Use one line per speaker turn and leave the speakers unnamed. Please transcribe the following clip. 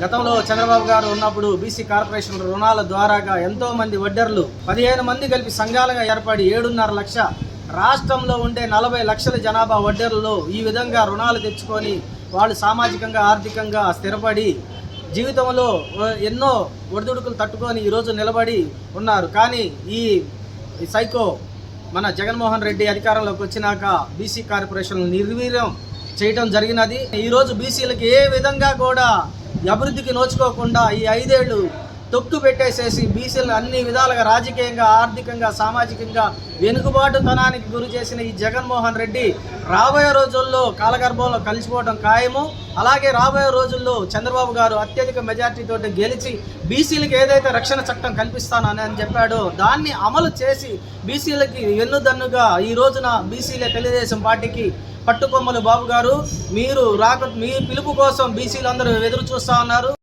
గతంలో చంద్రబాబు గారు ఉన్నప్పుడు బీసీ కార్పొరేషన్ రుణాల ద్వారాగా ఎంతో మంది వడ్డర్లు 15 మంది కలిపి సంఘాలుగా ఏర్పడి 7.5 లక్ష రాష్ట్రంలో ఉండే 40 లక్షల జనాభా వడ్డర్లలో ఈ విధంగా రుణాలు తెచ్చుకొని వాళ్ళు సామాజికంగా ఆర్థికంగా స్థిరపడి జీవితంలో ఎన్నో ఒడిదుడుకులు తట్టుకొని ఈరోజు నిలబడి ఉన్నారు. కానీ ఈ సైకో మన జగన్మోహన్ రెడ్డి అధికారంలోకి వచ్చినాక బీసీ కార్పొరేషన్ నిర్వీర్యం చేయటం జరిగినది. ఈరోజు బీసీలకి ఏ విధంగా కూడా అభివృద్ధికి నోచుకోకుండా ఈ 5 ఏళ్ళు తొక్కు పెట్టేసేసి బీసీలను అన్ని విధాలుగా రాజకీయంగా, ఆర్థికంగా, సామాజికంగా వెనుకబాటుతనానికి గురి చేసిన ఈ జగన్మోహన్ రెడ్డి రాబోయే రోజుల్లో కాలగర్భంలో కలిసిపోవడం ఖాయము. అలాగే రాబోయే రోజుల్లో చంద్రబాబు గారు అత్యధిక మెజార్టీతో గెలిచి బీసీలకు ఏదైతే రక్షణ చట్టం కల్పిస్తానని చెప్పాడో దాన్ని అమలు చేసి బీసీలకి వెన్నుదన్నుగా ఈ రోజున బీసీలే తెలుగుదేశం పార్టీకి పట్టుకొమ్మలు. బాబు గారు మీ పిలుపు కోసం బీసీలు అందరూ ఎదురు చూస్తూ ఉన్నారు.